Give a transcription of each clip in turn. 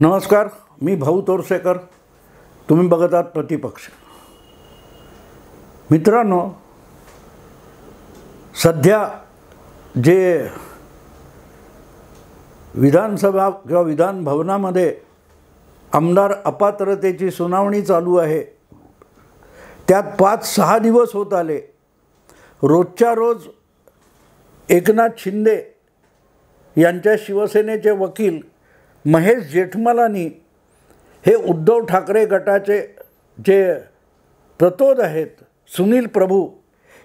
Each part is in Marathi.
नमस्कार, मी भाऊ तोरसेकर. तुम्ही बघत आहात प्रतिपक्ष. मित्रांनो, सध्या जे विधानसभा किंवा विधान भवनामध्ये आमदार अपात्रतेची सुनावणी चालू आहे, त्यात 5-6 दिवस होत आले. रोजच्या रोज एकनाथ शिंदे यांच्या शिवसेनेचे वकील महेश जेठमलानी हे उद्धव ठाकरे गटाचे जे प्रतोद आहेत सुनील प्रभू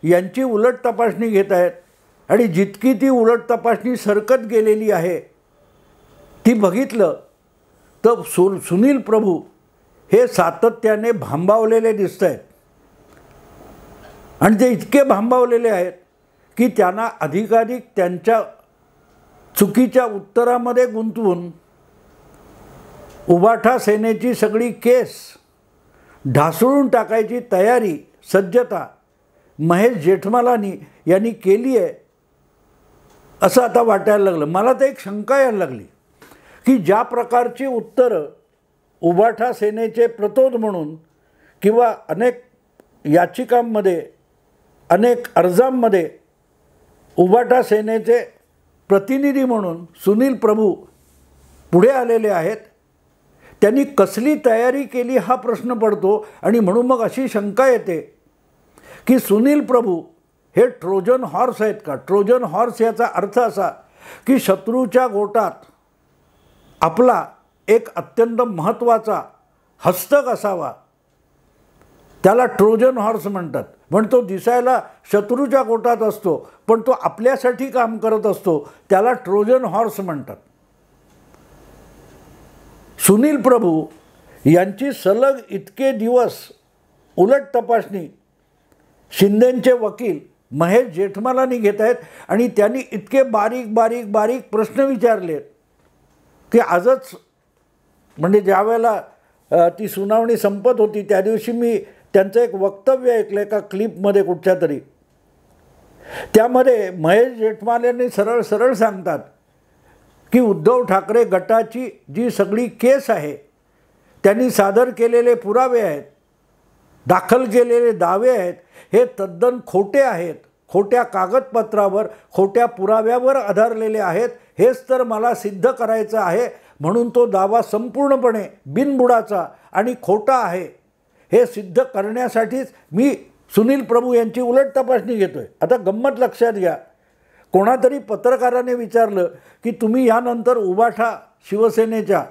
यांची उलट तपासणी घेत आहेत. आणि जितकी ती उलट तपासणी सरकत गेलेली आहे ती बघितलं तर सुनील प्रभू हे सातत्याने भांबावलेले दिसत आहेत. आणि ते इतके भांबावलेले आहेत की त्यांना अधिकाधिक त्यांच्या चुकीच्या उत्तरामध्ये गुंतवून उबाठा सेनेची सगळी केस ढासळून टाकायची तयारी, सज्जता महेश जेठमलानी यांनी केली आहे असं आता वाटायला लागलं. मला तर एक शंका यायला लागली की ज्या प्रकारची उत्तरं उबाठा सेनेचे प्रतोद म्हणून किंवा अनेक याचिकांमध्ये, अनेक अर्जांमध्ये उबाठा सेनेचे प्रतिनिधी म्हणून सुनील प्रभू पुढे आलेले आहेत, त्यांनी कसली तयारी केली हा प्रश्न पडतो. आणि म्हणून मग अशी शंका येते की सुनील प्रभू हे ट्रोजन हॉर्स आहेत का? ट्रोजन हॉर्स याचा अर्थ असा की शत्रूच्या गोटात आपला एक अत्यंत महत्त्वाचा हस्तक असावा, त्याला ट्रोजन हॉर्स म्हणतात. पण तो दिसायला शत्रूच्या गोटात असतो पण तो आपल्यासाठी काम करत असतो, त्याला ट्रोजन हॉर्स म्हणतात. सुनील प्रभू यांची सलग इतके दिवस उलट तपासणी शिंदेंचे वकील महेश जेठमलानी घेत आहेत. आणि त्यांनी इतके बारीक बारीक बारीक प्रश्न विचारलेत की आजच म्हणजे ज्या वेळेला ती सुनावणी संपत होती त्या दिवशी मी त्यांचं एक वक्तव्य ऐकलं एका क्लिपमध्ये कुठच्या तरी. त्यामध्ये महेश जेठमलानी सरळ सरळ सांगतात की उद्धव ठाकरे गटाची जी सगळी केस आहे, त्यांनी सादर केलेले पुरावे आहेत, दाखल केलेले दावे आहेत, हे तद्दन खोटे आहेत, खोट्या कागदपत्रावर, खोट्या पुराव्यावर आधारलेले आहेत. हेच तर मला सिद्ध करायचं आहे. म्हणून तो दावा संपूर्णपणे बिनबुडाचा आणि खोटा आहे हे सिद्ध करण्यासाठीच मी सुनील प्रभू यांची उलट तपासणी घेतोय. आता गंमत लक्षात घ्या, कोणातरी पत्रकाराने विचारलं की तुम्ही यानंतर उबाठा शिवसेनेच्या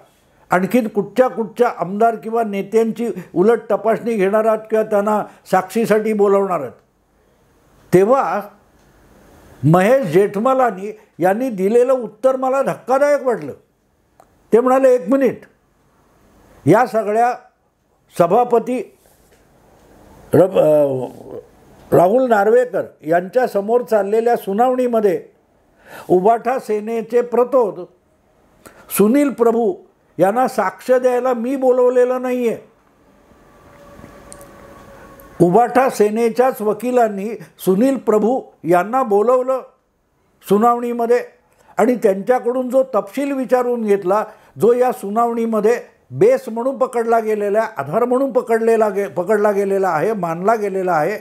आणखीन कुठच्या आमदार किंवा नेत्यांची उलट तपासणी घेणार आहात किंवा त्यांना साक्षीसाठी बोलवणार आहात? तेव्हा महेश जेठमलानी यांनी दिलेलं उत्तर मला धक्कादायक वाटलं. ते म्हणाले, 1 मिनिट, या सगळ्या सभापती राहुल नार्वेकर यांच्या समोर चाललेल्या सुनावणीमध्ये उबाठा सेनेचे प्रतोद सुनील प्रभू यांना साक्ष द्यायला मी बोलवलेलं नाही आहे. उबाठा सेनेच्याच वकिलांनी सुनील प्रभू यांना बोलवलं सुनावणीमध्ये आणि त्यांच्याकडून जो तपशील विचारून घेतला, जो या सुनावणीमध्ये बेस म्हणून पकडला गेलेला आहे, आधार म्हणून पकडला गेलेला आहे, मानला गेलेला आहे,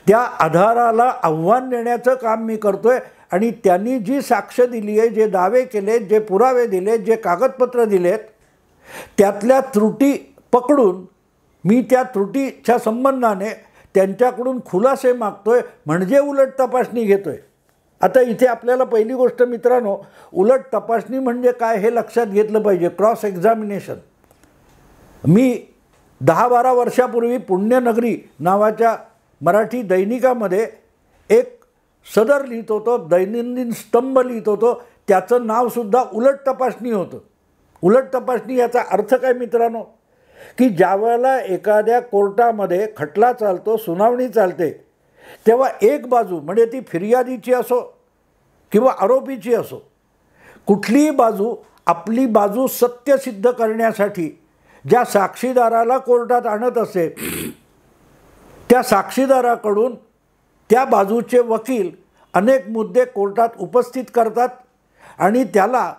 त्या आधाराला आव्हान देण्याचं काम मी करतोय. आणि त्यांनी जी साक्ष दिली आहे, जे दावे केले, जे पुरावे दिले, जे कागदपत्र दिलेत, त्यातल्या त्रुटी पकडून मी त्या त्रुटीच्या संबंधाने त्यांच्याकडून खुलासे मागतोय, म्हणजे उलट तपासणी घेतोय. आता इथे आपल्याला पहिली गोष्ट मित्रांनो, उलट तपासणी म्हणजे काय हे लक्षात घेतलं पाहिजे. Cross examination. मी 10-12 वर्षापूर्वी पुण्यनगरी नावाच्या मराठी दैनिकामध्ये एक सदर लिहित होतो, दैनंदिन स्तंभ लिहित होतो. त्याचं नावसुद्धा उलट तपासणी होतं. उलट तपासणी याचा अर्थ काय मित्रांनो, की ज्या वेळेला एखाद्या कोर्टामध्ये खटला चालतो, सुनावणी चालते, तेव्हा एक बाजू म्हणजे ती फिर्यादीची असो किंवा आरोपीची असो, कुठलीही बाजू आपली बाजू सत्य सिद्ध करण्यासाठी ज्या साक्षीदाराला कोर्टात आणत असे, त्या साक्षीदाराकडून त्या बाजूचे वकील अनेक मुद्दे कोर्टात उपस्थित करतात आणि त्याला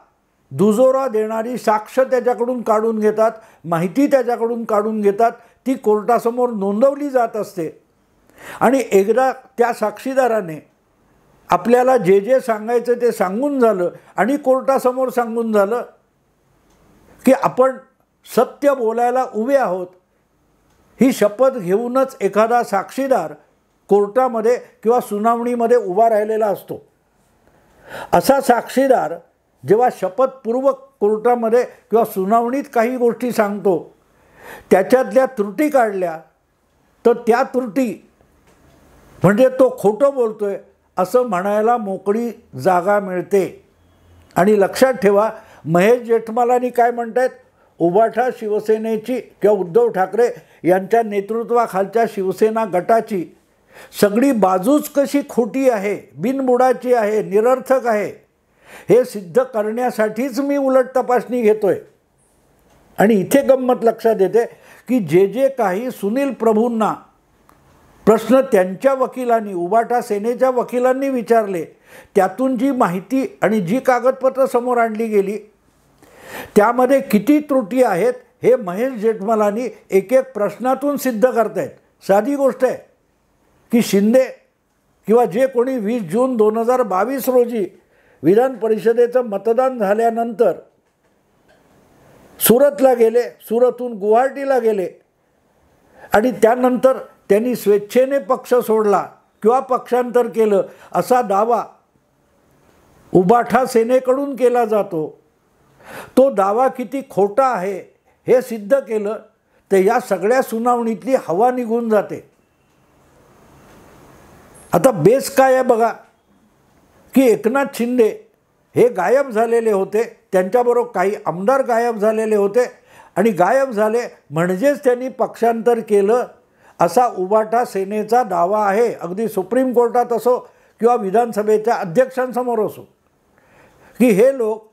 दुजोरा देणारी साक्ष त्याच्याकडून काढून घेतात, माहिती त्याच्याकडून काढून घेतात, ती कोर्टासमोर नोंदवली जात असते. आणि एकदा त्या साक्षीदाराने आपल्याला जे जे सांगायचं ते सांगून झालं आणि कोर्टासमोर सांगून झालं की आपण सत्य बोलायला उभे आहोत, ही शपथ घेऊनच एखादा साक्षीदार कोर्टामध्ये किंवा सुनावणीमध्ये उभा राहिलेला असतो. असा साक्षीदार जेव्हा शपथपूर्वक कोर्टामध्ये किंवा सुनावणीत काही गोष्टी सांगतो, त्याच्यातल्या त्रुटी काढल्या तर त्या त्रुटी म्हणजे तो खोटं बोलतोय असं म्हणायला मोकळी जागा मिळते. आणि लक्षात ठेवा, महेश जेठमलानी काय म्हणतात, उभाठा शिवसेनेची किंवा उद्धव ठाकरे यांच्या नेतृत्वाखालच्या शिवसेना गटाची सगळी बाजूच कशी खोटी आहे, बिनबुडाची आहे, निरर्थक आहे, हे सिद्ध करण्यासाठीच मी उलट तपासणी घेतोय. आणि इथे गंमत लक्षात येते की जे जे काही सुनील प्रभूंना प्रश्न त्यांच्या वकिलांनी, उभाठा सेनेच्या वकिलांनी विचारले, त्यातून जी माहिती आणि जी कागदपत्र समोर आणली गेली त्यामध्ये किती त्रुटी आहेत हे महेश जेठमलानी एक एक प्रश्नातून सिद्ध करतायत. साधी गोष्ट आहे की शिंदे किंवा जे कोणी 20 जून 2022 रोजी विधान परिषदेचं मतदान झाल्यानंतर सुरतला गेले, सुरतहून गुवाहाटीला गेले आणि त्यानंतर त्यांनी स्वेच्छेने पक्ष सोडला किंवा पक्षांतर केलं असा दावा उभाठा सेनेकडून केला जातो. तो दावा किती खोटा आहे हे सिद्ध केलं तर या सगळ्या सुनावणीतली हवा निघून जाते. आता बेस काय आहे बघा की एकनाथ शिंदे हे गायब झालेले होते, त्यांच्याबरोबर काही आमदार गायब झालेले होते आणि गायब झाले म्हणजेच त्यांनी पक्षांतर केलं असा उभाठा सेनेचा दावा आहे. अगदी सुप्रीम कोर्टात असो किंवा विधानसभेच्या अध्यक्षांसमोर असो की हे लोक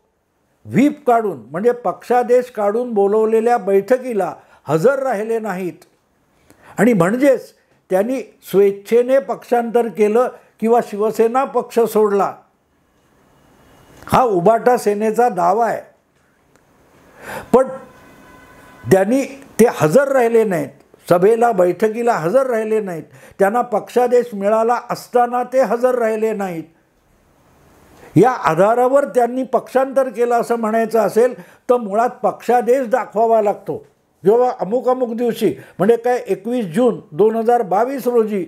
व्हीप काढून म्हणजे पक्षादेश काढून बोलवलेल्या बैठकीला हजर राहिले नाहीत आणि म्हणजेच त्यांनी स्वेच्छेने पक्षांतर केलं किंवा शिवसेना पक्ष सोडला, हा उभाठा सेनेचा दावा आहे. पण त्यांनी ते हजर राहिले नाहीत, सभेला बैठकीला हजर राहिले नाहीत, त्यांना पक्षादेश मिळाला असताना ते हजर राहिले नाहीत. या आधारावर त्यांनी पक्षांतर केलं असं म्हणायचं असेल तर मुळात पक्षादेश दाखवावा लागतो. जेव्हा अमुक अमुक दिवशी म्हणजे काय 21 जून 2022 रोजी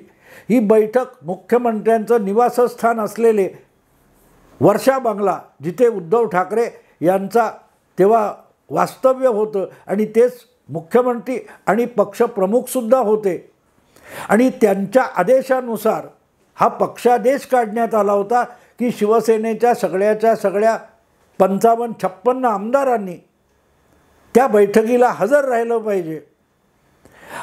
ही बैठक मुख्यमंत्र्यांचं निवासस्थान असलेले वर्षा बंगला, जिथे उद्धव ठाकरे यांचा तेव्हा वास्तव्य होतं आणि तेच मुख्यमंत्री आणि पक्षप्रमुखसुद्धा होते आणि त्यांच्या आदेशानुसार हा पक्षादेश काढण्यात आला होता की शिवसेनेच्या सगळ्या 55-56 आमदारांनी त्या बैठकीला हजर राहिलं पाहिजे.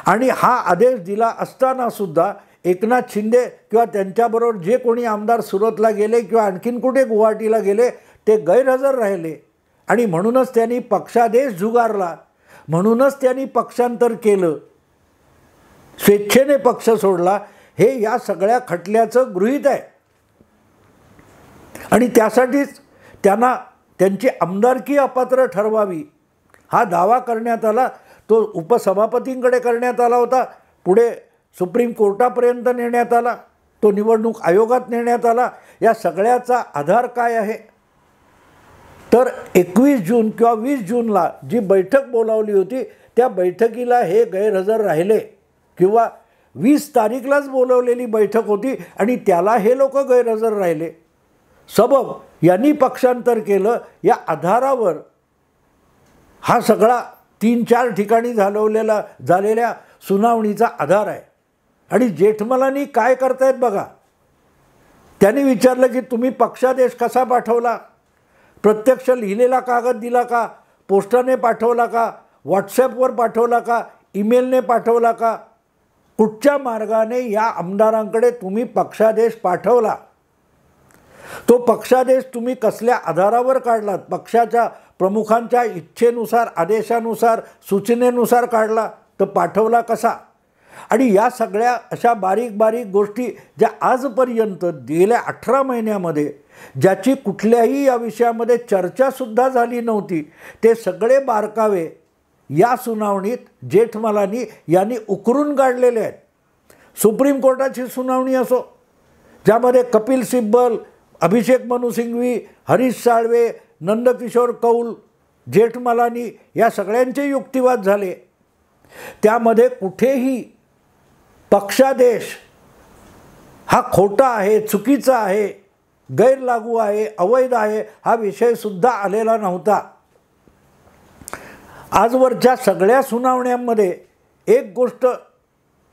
आणि हा आदेश दिला असतानासुद्धा एकनाथ शिंदे किंवा त्यांच्याबरोबर जे कोणी आमदार सुरतला गेले किंवा आणखीन कुठे गुवाहाटीला गेले ते गैरहजर राहिले आणि म्हणूनच त्यांनी पक्षादेश झुगारला, म्हणूनच त्यांनी पक्षांतर केलं, स्वेच्छेने पक्ष सोडला, हे या सगळ्या खटल्याचं गृहीत आहे. आणि त्यासाठीच त्यांना त्यांची आमदारकी अपात्र ठरवावी हा दावा करण्यात आला. तो उपसभापतींकडे करण्यात आला होता, पुढे सुप्रीम कोर्टापर्यंत नेण्यात आला, तो निवडणूक आयोगात नेण्यात आला. या सगळ्याचा आधार काय आहे तर 21 जून किंवा 20 जूनला जी बैठक बोलावली होती त्या बैठकीला हे गैरहजर राहिले किंवा 20 तारीखलाच बोलवलेली बैठक होती आणि त्याला हे लोक गैरहजर राहिले. सबब यांनी पक्षांतर केलं या आधारावर हा सगळा 3-4 ठिकाणी झालेल्या सुनावणीचा आधार आहे. आणि जेठमलानी काय करतायत बघा, त्यांनी विचारलं की तुम्ही पक्षादेश कसा पाठवला, प्रत्यक्ष लिहिलेला कागद दिला का, पोस्टाने पाठवला का, व्हॉट्सॲपवर पाठवला का, ईमेलने पाठवला का, कुठच्या मार्गाने या आमदारांकडे तुम्ही पक्षादेश पाठवला, तो पक्षादेश तुम्ही कसल्या आधारावर काढलात, पक्षाच्या प्रमुखांच्या इच्छेनुसार, आदेशानुसार, सूचनेनुसार काढला तर पाठवला कसा. आणि या सगळ्या अशा बारीक बारीक गोष्टी ज्या आजपर्यंत गेल्या 18 महिन्यामध्ये ज्याची कुठल्याही या विषयामध्ये चर्चासुद्धा झाली नव्हती, ते सगळे बारकावे या सुनावणीत जेठमलानी यांनी उकरून काढलेले आहेत. सुप्रीम कोर्टाची सुनावणी असो, ज्यामध्ये कपिल सिब्बल, अभिषेक मनु सिंघवी, हरीश साळवे, नंदकिशोर कौल, जेठमलानी या सगळ्यांचे युक्तिवाद झाले, त्यामध्ये कुठेही पक्षादेश हा खोटा आहे, चुकीचा आहे, गैरलागू आहे, अवैध आहे हा विषयसुद्धा आलेला नव्हता. आजवरच्या सगळ्या सुनावण्यांमध्ये एक गोष्ट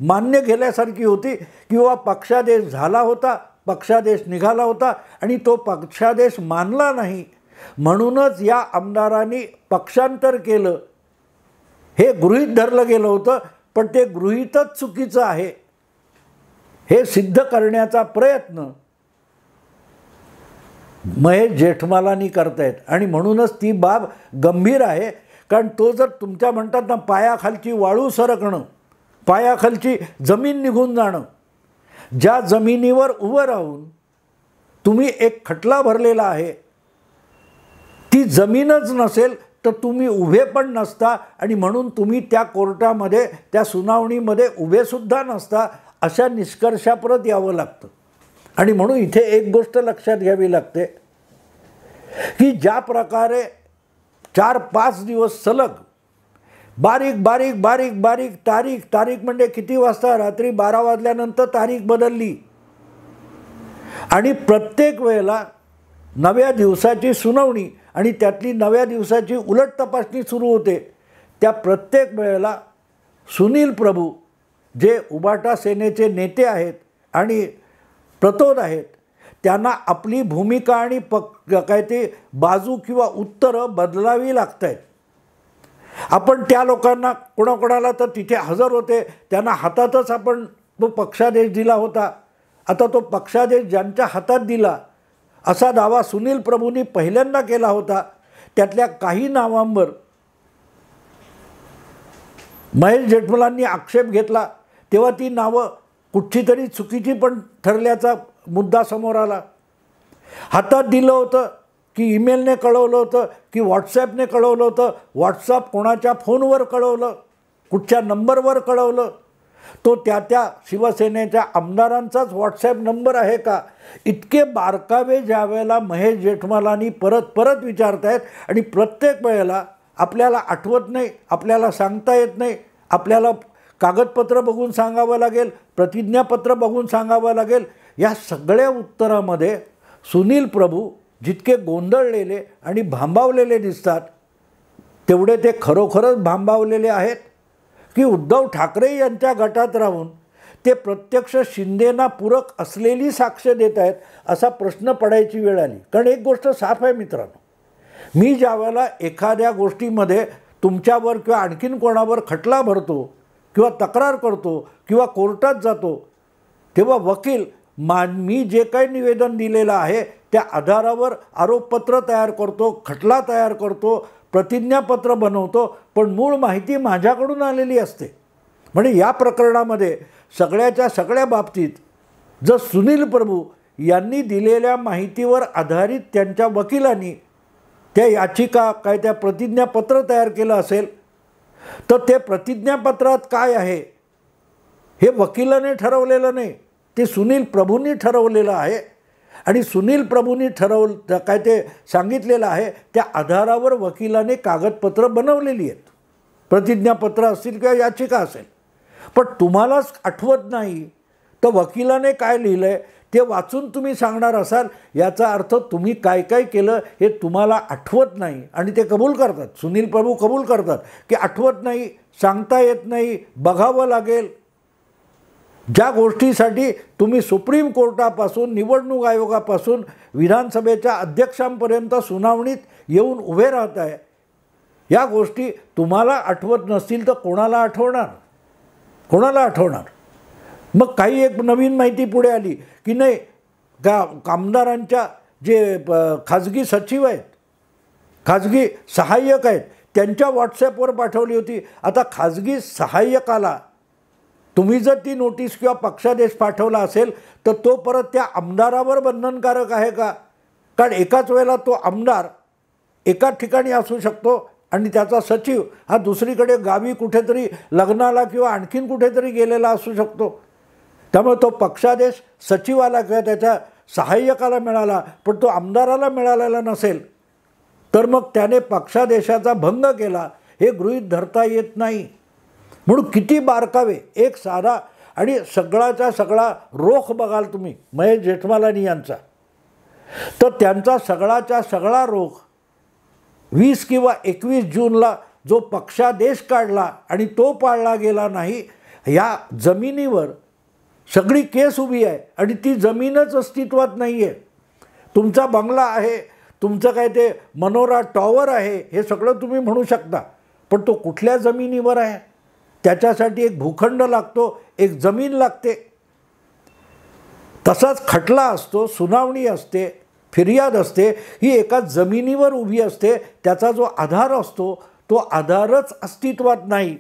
मान्य केल्यासारखी होती की बाबा पक्षादेश झाला होता, पक्षादेश निघाला होता आणि तो पक्षादेश मानला नाही, म्हणूनच या आमदारांनी पक्षांतर केलं हे गृहीत धरलं गेलं होतं. पण ते गृहीतच चुकीचं आहे हे सिद्ध करण्याचा प्रयत्न महेश जेठमलानी करतायत आणि म्हणूनच ती बाब गंभीर आहे. कारण तो जर तुमच्या म्हणतात ना पायाखालची वाळू सरकणं, पायाखालची जमीन निघून जाणं, ज्या जमिनीवर उभं राहून तुम्ही एक खटला भरलेला आहे ती जमीनच नसेल तर तुम्ही उभे पण नसता आणि म्हणून तुम्ही त्या कोर्टामध्ये त्या सुनावणीमध्ये उभेसुद्धा नसता, अशा निष्कर्षाप्रत यावं लागतं. आणि म्हणून इथे एक गोष्ट लक्षात घ्यावी लागते की ज्या प्रकारे 4-5 दिवस सलग बारीक बारीक बारीक बारीक तारीख म्हणजे किती वाजता, रात्री 12 वाजल्यानंतर तारीख बदलली आणि प्रत्येक वेळेला नव्या दिवसाची सुनावणी आणि त्यातली नव्या दिवसाची उलट तपासणी सुरू होते. त्या प्रत्येक वेळेला सुनील प्रभू जे उबाटा सेनेचे नेते आहेत आणि प्रतोद आहेत, त्यांना आपली भूमिका आणि काय ते बाजू किंवा उत्तरं बदलावी लागत आहेत. आपण त्या लोकांना कोणाकोणाला तर तिथे हजर होते त्यांना हातातच आपण तो पक्षादेश दिला होता. आता तो पक्षादेश ज्यांच्या हातात दिला असा दावा सुनील प्रभूंनी पहिल्यांदा केला होता. त्यातल्या काही नावांवर महेश जेठमलांनी आक्षेप घेतला तेव्हा ती नावं कुठची तरी चुकीची पण ठरल्याचा मुद्दा समोर आला. हातात दिलं होतं की ईमेलने कळवलं होतं की व्हॉट्सॲपने कळवलं होतं, व्हॉट्सॲप कोणाच्या फोनवर कळवलं, कुठच्या नंबरवर कळवलं, तो त्या शिवसेनेच्या आमदारांचाच व्हॉट्सॲप नंबर आहे का, इतके बारकावे ज्या वेळेला महेश जेठमलानी परत विचारतायत आणि प्रत्येक वेळेला आपल्याला आठवत नाही, आपल्याला सांगता येत नाही, आपल्याला कागदपत्र बघून सांगावं लागेल, प्रतिज्ञापत्र बघून सांगावं लागेल. या सगळ्या उत्तरामध्ये सुनील प्रभू जितके गोंधळलेले आणि भांबावलेले दिसतात तेवढे ते खरोखरच भांबावलेले आहेत की उद्धव ठाकरे यांच्या गटात राहून ते प्रत्यक्ष शिंदेना पूरक असलेली साक्ष देत आहेत असा प्रश्न पडायची वेळ आली. कारण एक गोष्ट साफ आहे मित्रांनो, मी ज्या वेळेला एखाद्या गोष्टीमध्ये तुमच्यावर किंवा आणखीन कोणावर खटला भरतो किंवा तक्रार करतो किंवा कोर्टात जातो तेव्हा वकील मी जे काही निवेदन दिलेलं आहे त्या आधारावर आरोपपत्र तयार करतो, खटला तयार करतो, प्रतिज्ञापत्र बनवतो, पण मूळ माहिती माझ्याकडून आलेली असते. म्हणजे या प्रकरणामध्ये सगळ्याच्या सगळ्या बाबतीत जर सुनील प्रभू यांनी दिलेल्या माहितीवर आधारित त्यांच्या वकिलांनी त्या याचिका काय त्या प्रतिज्ञापत्र तयार केलं असेल तर ते प्रतिज्ञापत्रात काय आहे हे वकिलाने ठरवलेलं नाही, ते सुनील प्रभूंनी ठरवलेलं आहे. आणि सुनील प्रभूंनी काय ते सांगितलेलं आहे त्या आधारावर वकिलाने कागदपत्र बनवलेली आहेत, प्रतिज्ञापत्र असतील किंवा याचिका असेल. पण तुम्हालाच आठवत नाही तर वकिलाने काय लिहिलं आहे ते वाचून तुम्ही सांगणार असाल, याचा अर्थ तुम्ही काय काय केलं हे तुम्हाला आठवत नाही. आणि ते कबूल करतात, सुनील प्रभू कबूल करतात की आठवत नाही, सांगता येत नाही, बघावं लागेल. ज्या गोष्टीसाठी तुम्ही सुप्रीम कोर्टापासून निवडणूक आयोगापासून विधानसभेच्या अध्यक्षांपर्यंत सुनावणीत येऊन उभे राहत आहे, या गोष्टी तुम्हाला आठवत नसतील तर कोणाला आठवणार, कोणाला आठवणार. मग काही एक नवीन माहिती पुढे आली की नाही का आमदारांच्या जे खाजगी सचिव आहेत, खाजगी सहाय्यक आहेत त्यांच्या व्हॉट्सॲपवर पाठवली होती. आता खाजगी सहाय्यकाला तुम्ही जर ती नोटीस किंवा पक्षादेश पाठवला असेल तर तो परत त्या आमदारावर बंधनकारक आहे का? कारण एकाच वेळेला तो आमदार एकाच ठिकाणी असू शकतो आणि त्याचा सचिव हा दुसरीकडे गावी कुठेतरी लग्नाला किंवा आणखीन कुठेतरी गेलेला असू शकतो. त्यामुळे तो पक्षादेश सचिवाला किंवा त्याच्या सहाय्यकाला मिळाला पण तो आमदाराला मिळालेला नसेल तर मग त्याने पक्षादेशाचा भंग केला हे गृहीत धरता येत नाही. म्हणून किती बारकावे, एक साधा आणि सगळाचा सगळा रोख बघाल तुम्ही महेश जेठमलानी यांचा, तर त्यांचा सगळाचा सगळा रोख 20 किंवा 21 जूनला जो पक्षादेश काढला आणि तो पाळला गेला नाही, या जमिनीवर सगळी केस उभी आहे आणि ती जमीनच अस्तित्वात नाही आहे. तुमचा बंगला आहे, तुमचं काय ते मनोरा टॉवर आहे, हे सगळं तुम्ही म्हणू शकता, पण तो कुठल्या जमिनीवर आहे? त्याच्यासाठी एक भूखंड लागतो, एक जमीन लागते. तसाच खटला असतो, सुनावणी असते, फिर्याद असते, ही एका जमिनीवर उभी असते. त्याचा जो आधार असतो तो आधारच अस्तित्वात नाही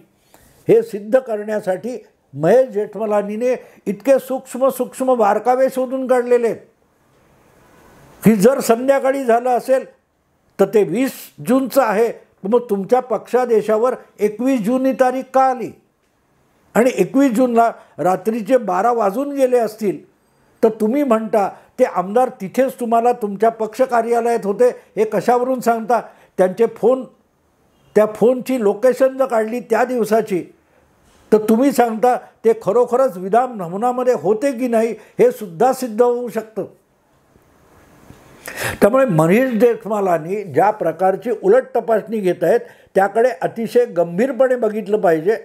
हे सिद्ध करण्यासाठी महेश जेठमलानीने इतके सूक्ष्म सूक्ष्म बारकावे शोधून काढलेले आहेत की जर संध्याकाळी झालं असेल तर ते 20 जूनचं आहे, मग तुमच्या पक्षादेशावर 21 जून ही तारीख का आली? आणि 21 जूनला रात्रीचे 12 वाजून गेले असतील तर तुम्ही म्हणता ते आमदार तिथेच तुम्हाला तुमच्या पक्ष कार्यालयात होते, हे कशावरून सांगता? त्यांचे फोन, त्या फोनची लोकेशन जर काढली त्या दिवसाची तर तुम्ही सांगता ते खरोखरच विधान नमुनामध्ये होते की नाही हे सुद्धा सिद्ध होऊ शकतं. त्यामुळे महेश जेठमलानी ज्या प्रकारची उलट तपासणी घेत आहेत त्याकडे अतिशय गंभीरपणे बघितलं पाहिजे.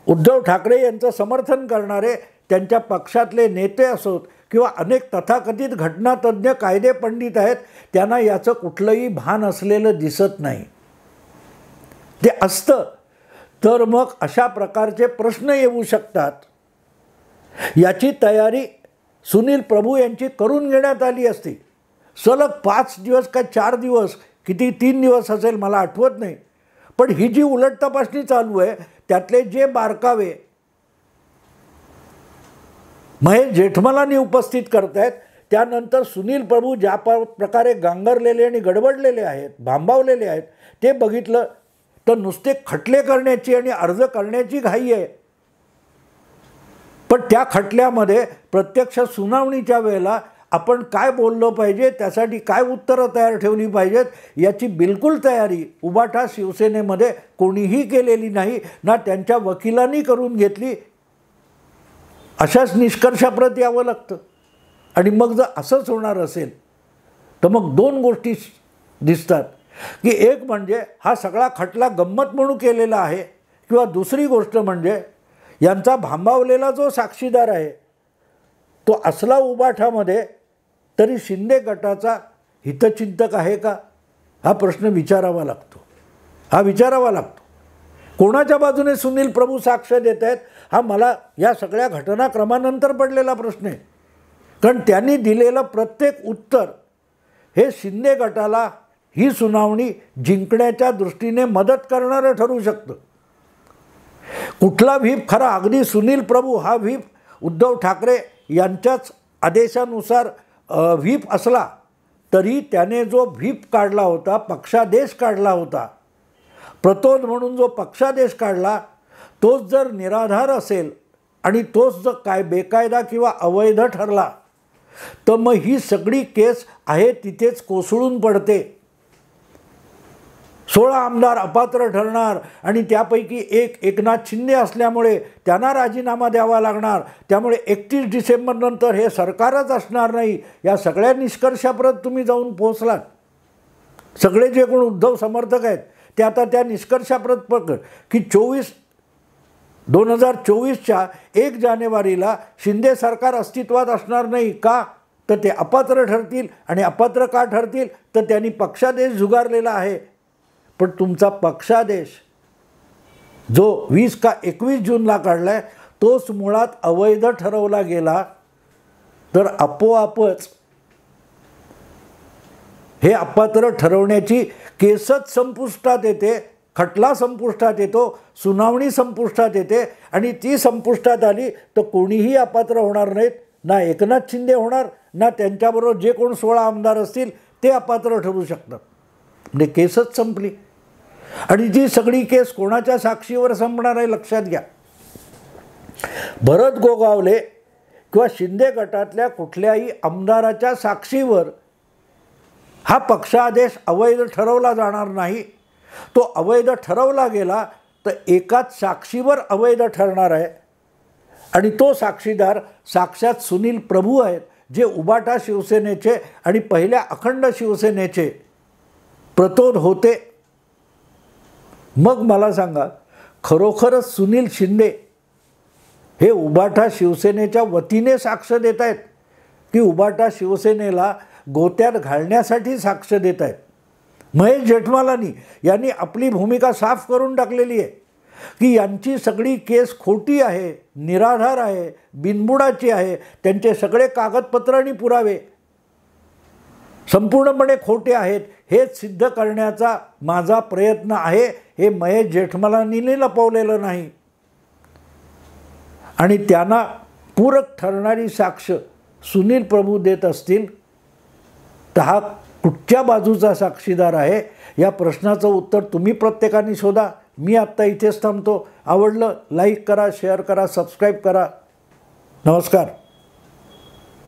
उद्धव ठाकरे यांचं समर्थन करणारे त्यांच्या पक्षातले नेते असोत किंवा अनेक तथाकथित घटनातज्ञ कायदे पंडित आहेत, त्यांना याचं कुठलंही भान असलेलं दिसत नाही. ते असतं तर मग अशा प्रकारचे प्रश्न येऊ शकतात. याची तयारी सुनील प्रभू यांची करून घेण्यात आली असती. सलग 5 दिवस का 4 दिवस, किती 3 दिवस असेल मला आठवत नाही, पण ही जी उलट तपासणी चालू आहे त्यातले जे बारकावे महेश जेठमलानी उपस्थित करत आहेत त्यानंतर सुनील प्रभू ज्या प्रकारे गांगरलेले आणि गडबडलेले आहेत, भांबावलेले आहेत, ते बघितलं तर नुसते खटले करण्याची आणि अर्ज करण्याची घाई आहे. पण त्या खटल्यामध्ये प्रत्यक्ष सुनावणीच्या वेळेला आपण काय बोललो पाहिजे, त्यासाठी काय उत्तरं तयार ठेवली पाहिजेत, याची बिलकुल तयारी उबाटा शिवसेनेमध्ये कोणीही केलेली नाही, ना त्यांच्या वकिलांनी करून घेतली. अशाच निष्कर्षाप्रत यावं लागतं. आणि मग जर असंच होणार असेल तर मग 2 गोष्टी दिसतात की एक म्हणजे हा सगळा खटला गंमत म्हणून केलेला आहे, किंवा दुसरी गोष्ट म्हणजे यांचा भांबावलेला जो साक्षीदार आहे तो असला उबाठामध्ये तरी शिंदे गटाचा हितचिंतक आहे का, हा प्रश्न विचारावा लागतो. कोणाच्या बाजूने सुनील प्रभू साक्ष देत आहेत हा मला या सगळ्या घटनाक्रमानंतर पडलेला प्रश्न आहे. कारण त्यांनी दिलेलं प्रत्येक उत्तर हे शिंदे गटाला ही सुनावणी जिंकण्याच्या दृष्टीने मदत करणारं ठरू शकतं. कुठला व्हीप खरा, अगदी सुनील प्रभू हा व्हीप उद्धव ठाकरे यांच्याच आदेशानुसार व्हीप असला तरी त्याने जो व्हीप काढला होता, पक्षादेश काढला होता, प्रतोद म्हणून जो पक्षादेश काढला, तोच जर निराधार असेल आणि तोच जर काय बेकायदा किंवा अवैध ठरला तर मग ही सगळी केस आहे तिथेच कोसळून पडते. 16 आमदार अपात्र ठरणार आणि त्यापैकी एक एकनाथ शिंदे असल्यामुळे त्यांना राजीनामा द्यावा लागणार. त्यामुळे 31 डिसेंबरनंतर हे सरकारच असणार नाही. या सगळ्या निष्कर्षाप्रत तुम्ही जाऊन पोहोचलात. सगळे जे कोण उद्धव समर्थक आहेत ते आता त्या निष्कर्षाप्रत पकड की 2024च्या 1 जानेवारीला शिंदे सरकार अस्तित्वात असणार नाही. का तर ते अपात्र ठरतील, आणि अपात्र का ठरतील तर त्यांनी पक्षादेश झुगारलेला आहे. पण तुमचा पक्षादेश जो 20 का 21 जूनला काढला आहे तोच मुळात अवैध ठरवला गेला तर आपोआपच हे अपात्र ठरवण्याची केसच संपुष्टात येते खटला संपुष्टात येतो, सुनावणी संपुष्टात येते आणि ती संपुष्टात आली तर कोणीही अपात्र होणार नाहीत. ना एकनाथ शिंदे होणार, ना त्यांच्याबरोबर जे कोण 16 आमदार असतील ते अपात्र ठरू शकतात. म्हणजे केसच संपली. आणि ती सगळी केस कोणाच्या साक्षीवर संपणार आहे लक्षात घ्या. भरत गोगावले किंवा शिंदे गटातल्या कुठल्याही आमदाराच्या साक्षीवर हा पक्षादेश अवैध ठरवला जाणार नाही. तो अवैध ठरवला गेला तर एकाच साक्षीवर अवैध ठरणार आहे आणि तो साक्षीदार साक्षात सुनील प्रभू आहेत, जे उबाटा शिवसेनेचे आणि पहिल्या अखंड शिवसेनेचे प्रतोद होते. मग मला सांगा, खरोखरच सुनील शिंदे हे उबाटा शिवसेनेच्या वतीने साक्ष देत आहेत की उबाटा शिवसेनेला गोत्यात घालण्यासाठी साक्ष देत आहेत? महेश जेठमलानी यांनी आपली भूमिका साफ करून टाकलेली आहे की यांची सगळी केस खोटी आहे, निराधार आहे, बिनबुडाची आहे. त्यांचे सगळे कागदपत्र आणि पुरावे संपूर्णपणे खोटे आहेत हे सिद्ध करण्याचा माझा प्रयत्न आहे. हे महेश जेठमलानीने लपवलेलं नाही. आणि त्यांना पूरक ठरणारी साक्ष सुनील प्रभू देत असतील तर हा कुठच्या बाजूचा साक्षीदार आहे या प्रश्नाचं उत्तर तुम्ही प्रत्येकाने शोधा. मी आत्ता इथेच थांबतो. आवडलं लाईक करा, शेअर करा, सबस्क्राईब करा. नमस्कार.